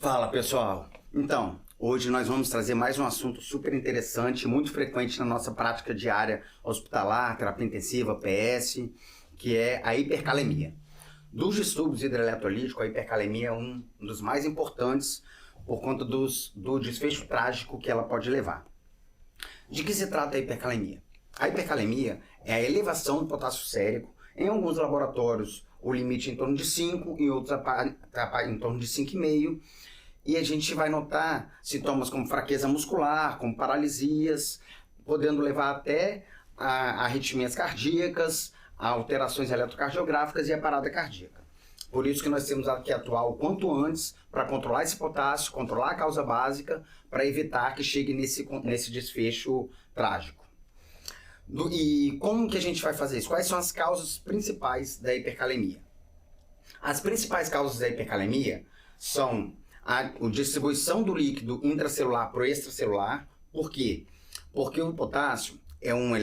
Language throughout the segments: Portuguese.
Fala pessoal, então, hoje nós vamos trazer mais um assunto super interessante, muito frequente na nossa prática diária hospitalar, terapia intensiva, PS, que é a hipercalemia. Dos distúrbios hidroeletrolíticos, a hipercalemia é um dos mais importantes por conta do desfecho trágico que ela pode levar. De que se trata a hipercalemia? A hipercalemia é a elevação do potássio sérico. Em alguns laboratórios o limite é em torno de 5, em outros em torno de 5,5. E a gente vai notar sintomas como fraqueza muscular, como paralisias, podendo levar até a arritmias cardíacas, a alterações eletrocardiográficas e a parada cardíaca. Por isso que nós temos que atuar o quanto antes para controlar esse potássio, controlar a causa básica, para evitar que chegue nesse desfecho trágico. E como que a gente vai fazer isso? Quais são as causas principais da hipercalemia? As principais causas da hipercalemia são a distribuição do líquido intracelular para o extracelular. Por quê? Porque o potássio é um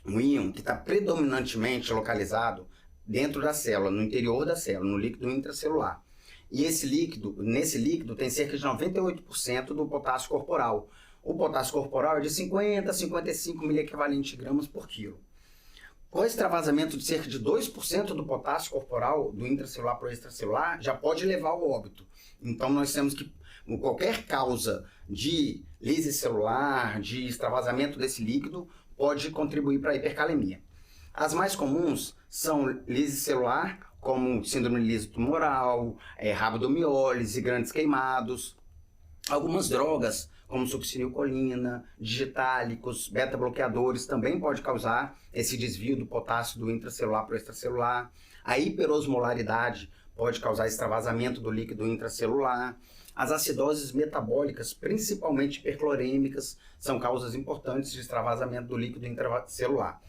íon que está predominantemente localizado dentro da célula, no interior da célula, no líquido intracelular. E nesse líquido tem cerca de 98% do potássio corporal. O potássio corporal é de 50 a 55 miliequivalente gramas por quilo. Com o extravasamento de cerca de 2% do potássio corporal do intracelular para o extracelular, já pode levar ao óbito. Então nós temos que, qualquer causa de lise celular, de extravasamento desse líquido, pode contribuir para a hipercalemia. As mais comuns são lise celular, como síndrome de lise tumoral, rabdomiólise, grandes queimados. Algumas drogas, como succinilcolina, digitálicos, beta-bloqueadores, também pode causar esse desvio do potássio do intracelular para o extracelular. A hiperosmolaridade pode causar extravasamento do líquido intracelular. As acidoses metabólicas, principalmente hiperclorêmicas, são causas importantes de extravasamento do líquido intracelular.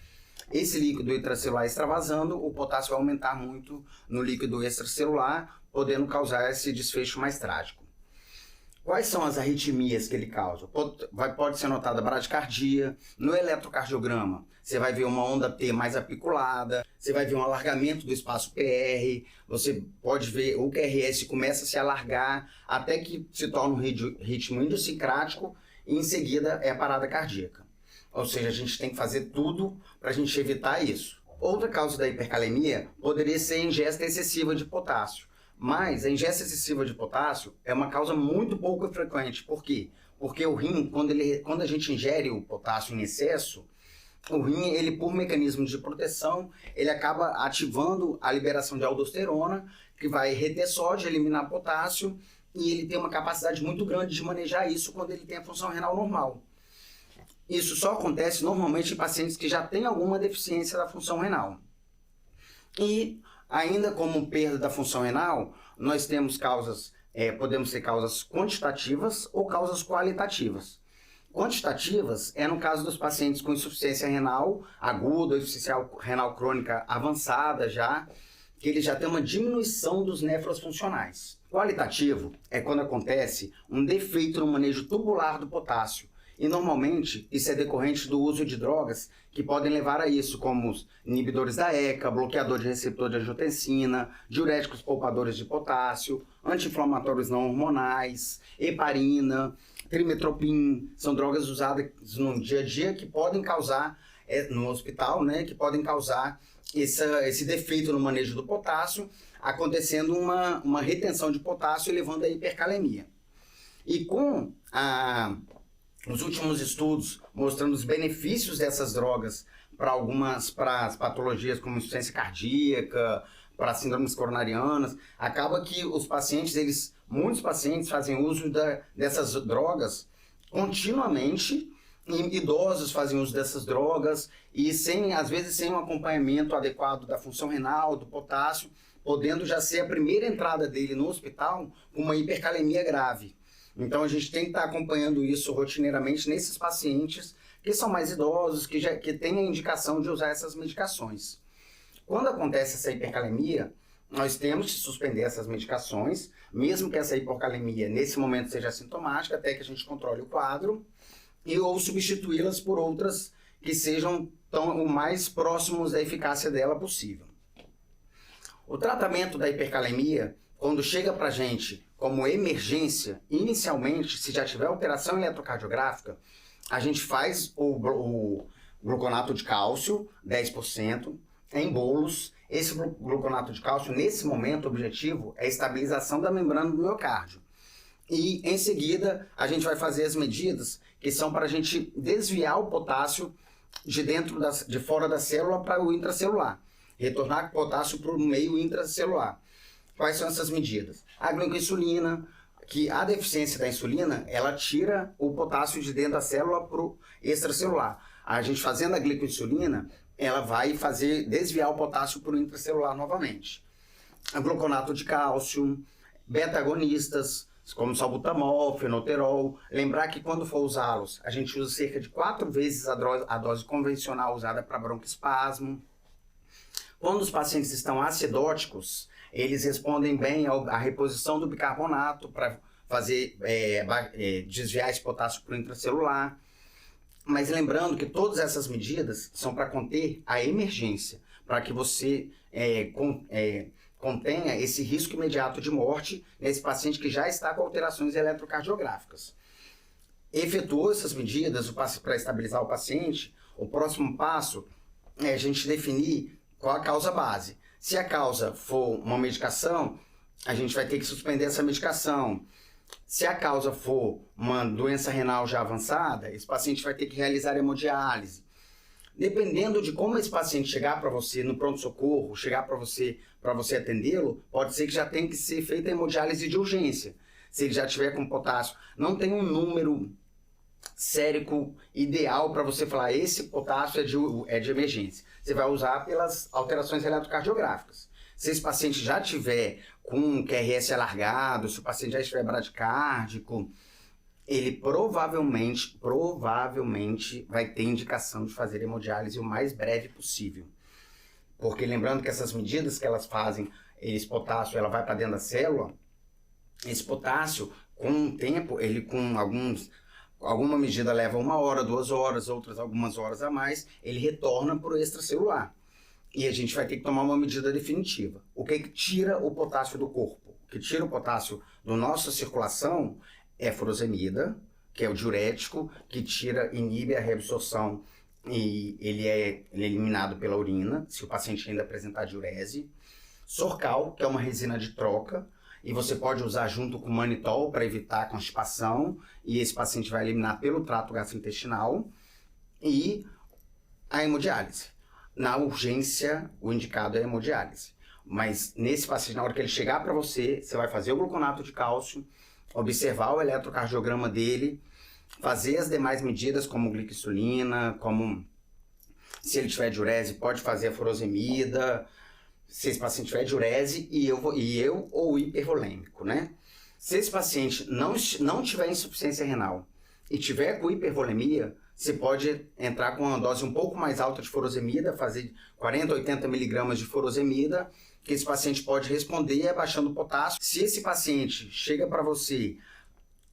Esse líquido intracelular extravasando, o potássio vai aumentar muito no líquido extracelular, podendo causar esse desfecho mais trágico. Quais são as arritmias que ele causa? Pode ser notada bradicardia. No eletrocardiograma, você vai ver uma onda T mais apiculada, você vai ver um alargamento do espaço PR, você pode ver o QRS começa a se alargar até que se torna um ritmo idiosincrático e em seguida é a parada cardíaca. Ou seja, a gente tem que fazer tudo para a gente evitar isso. Outra causa da hipercalemia poderia ser a ingesta excessiva de potássio. Mas a ingesta excessiva de potássio é uma causa muito pouco frequente. Por quê? Porque o rim, quando a gente ingere o potássio em excesso, o rim, ele por mecanismo de proteção, ele acaba ativando a liberação de aldosterona, que vai reter sódio, eliminar potássio, e ele tem uma capacidade muito grande de manejar isso quando ele tem a função renal normal. Isso só acontece normalmente em pacientes que já têm alguma deficiência da função renal. E ainda como perda da função renal, nós temos causas, podemos ter causas quantitativas ou causas qualitativas. Quantitativas é no caso dos pacientes com insuficiência renal aguda ou insuficiência renal crônica avançada já, que ele já tem uma diminuição dos néfrons funcionais. Qualitativo é quando acontece um defeito no manejo tubular do potássio. E normalmente isso é decorrente do uso de drogas que podem levar a isso, como os inibidores da ECA, bloqueador de receptor de angiotensina, diuréticos poupadores de potássio, anti-inflamatórios não hormonais, heparina, trimetoprim, são drogas usadas no dia a dia que podem causar, no hospital, que podem causar esse defeito no manejo do potássio, acontecendo uma retenção de potássio e levando à hipercalemia. E com os últimos estudos mostrando os benefícios dessas drogas para as patologias como insuficiência cardíaca, para síndromes coronarianas, acaba que muitos pacientes fazem uso dessas drogas continuamente, e idosos fazem uso dessas drogas e às vezes sem um acompanhamento adequado da função renal, do potássio, podendo já ser a primeira entrada dele no hospital com uma hipercalemia grave. Então a gente tem que estar acompanhando isso rotineiramente nesses pacientes que são mais idosos, que têm a indicação de usar essas medicações. Quando acontece essa hipercalemia, nós temos que suspender essas medicações, mesmo que essa hipercalemia nesse momento seja assintomática, até que a gente controle o quadro, ou substituí-las por outras que sejam o mais próximos da eficácia dela possível. O tratamento da hipercalemia quando chega para a gente como emergência, inicialmente, se já tiver alteração eletrocardiográfica, a gente faz o gluconato de cálcio, 10%, em bolos. Esse gluconato de cálcio, nesse momento, o objetivo é a estabilização da membrana do miocárdio. E, em seguida, a gente vai fazer as medidas que são para a gente desviar o potássio de fora da célula para o intracelular. Retornar o potássio para o meio intracelular. Quais são essas medidas? A glicoinsulina, que a deficiência da insulina, ela tira o potássio de dentro da célula para o extracelular. A gente fazendo a glicoinsulina, ela vai desviar o potássio para o intracelular novamente. O gluconato de cálcio, beta-agonistas, como salbutamol, fenoterol. Lembrar que quando for usá-los, a gente usa cerca de 4 vezes a dose convencional usada para broncoespasmo. Quando os pacientes estão acidóticos, eles respondem bem à reposição do bicarbonato para fazer desviar esse potássio para o intracelular. Mas lembrando que todas essas medidas são para conter a emergência, para que você contenha esse risco imediato de morte nesse paciente que já está com alterações eletrocardiográficas. Efetuou essas medidas para estabilizar o paciente, o próximo passo é a gente definir qual a causa base. Se a causa for uma medicação, a gente vai ter que suspender essa medicação. Se a causa for uma doença renal já avançada, esse paciente vai ter que realizar hemodiálise. Dependendo de como esse paciente chegar para você no pronto-socorro, chegar para você atendê-lo, pode ser que já tenha que ser feita a hemodiálise de urgência. Se ele já tiver com potássio, não tem um número sérico ideal para você falar esse potássio é de emergência. Você vai usar pelas alterações eletrocardiográficas. Se esse paciente já tiver com um QRS alargado, se o paciente já estiver bradicárdico, ele provavelmente vai ter indicação de fazer hemodiálise o mais breve possível. Porque lembrando que essas medidas que elas fazem, esse potássio, ela vai para dentro da célula, esse potássio, com o tempo, ele com alguma medida leva 1 hora, 2 horas, outras algumas horas a mais, ele retorna para o extracelular. E a gente vai ter que tomar uma medida definitiva. O que tira o potássio do corpo? O que tira o potássio da nossa circulação é a furosemida, que é o diurético, que inibe a reabsorção e ele é eliminado pela urina, se o paciente ainda apresentar diurese. Sorcal, que é uma resina de troca, e você pode usar junto com manitol para evitar a constipação, e esse paciente vai eliminar pelo trato gastrointestinal. E a hemodiálise. Na urgência, o indicado é a hemodiálise. Mas nesse paciente, na hora que ele chegar para você, você vai fazer o gluconato de cálcio, observar o eletrocardiograma dele, fazer as demais medidas, como glicoinsulina, como se ele tiver diurese, pode fazer a furosemida, se esse paciente tiver diurese ou hipervolêmico, né? Se esse paciente não tiver insuficiência renal e tiver com hipervolemia, você pode entrar com uma dose um pouco mais alta de furosemida, fazer 40, 80 miligramas de furosemida, que esse paciente pode responder abaixando o potássio. Se esse paciente chega para você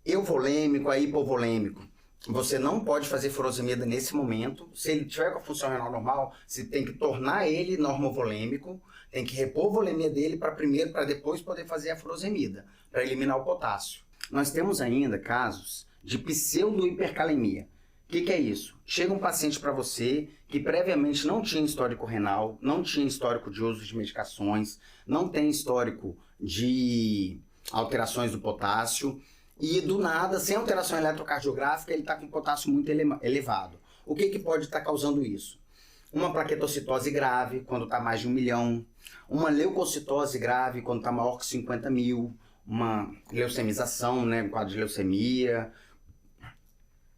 euvolêmico, hipovolêmico, você não pode fazer furosemida nesse momento. Se ele tiver com a função renal normal, você tem que tornar ele normovolêmico, tem que repor a volemia dele para depois poder fazer a furosemida, para eliminar o potássio. Nós temos ainda casos de pseudo-hipercalemia. O que é isso? Chega um paciente para você que previamente não tinha histórico renal, não tinha histórico de uso de medicações, não tem histórico de alterações do potássio e do nada, sem alteração eletrocardiográfica, ele está com potássio muito elevado. O que pode estar causando isso? Uma plaquetocitose grave, quando está mais de 1 milhão, uma leucocitose grave, quando está maior que 50 mil, uma leucemização, né, um quadro de leucemia.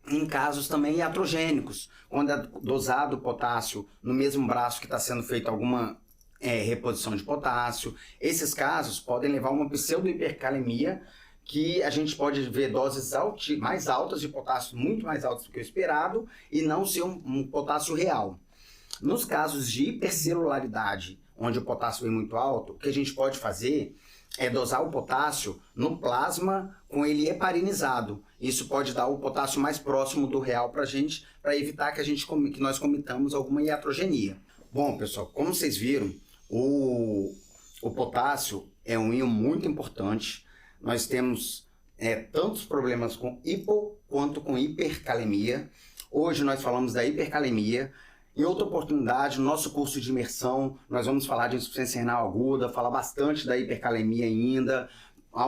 Em casos também iatrogênicos, quando é dosado o potássio no mesmo braço que está sendo feita alguma reposição de potássio. Esses casos podem levar a uma pseudo-hipercalemia, que a gente pode ver doses mais altas de potássio, muito mais altas do que o esperado, e não ser um potássio real. Nos casos de hipercelularidade, onde o potássio vem muito alto, o que a gente pode fazer é dosar o potássio no plasma com ele heparinizado. Isso pode dar o potássio mais próximo do real para a gente, para evitar que nós cometamos alguma iatrogenia. Bom, pessoal, como vocês viram, o potássio é um íon muito importante. Nós temos tantos problemas com hipo quanto com hipercalemia. Hoje nós falamos da hipercalemia. Em outra oportunidade, no nosso curso de imersão, nós vamos falar de insuficiência renal aguda, falar bastante da hipercalemia ainda,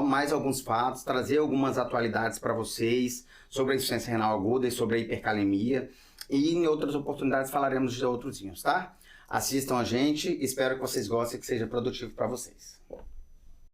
mais alguns fatos, trazer algumas atualidades para vocês sobre a insuficiência renal aguda e sobre a hipercalemia. E em outras oportunidades falaremos de outros íons, tá? Assistam a gente, espero que vocês gostem e que seja produtivo para vocês.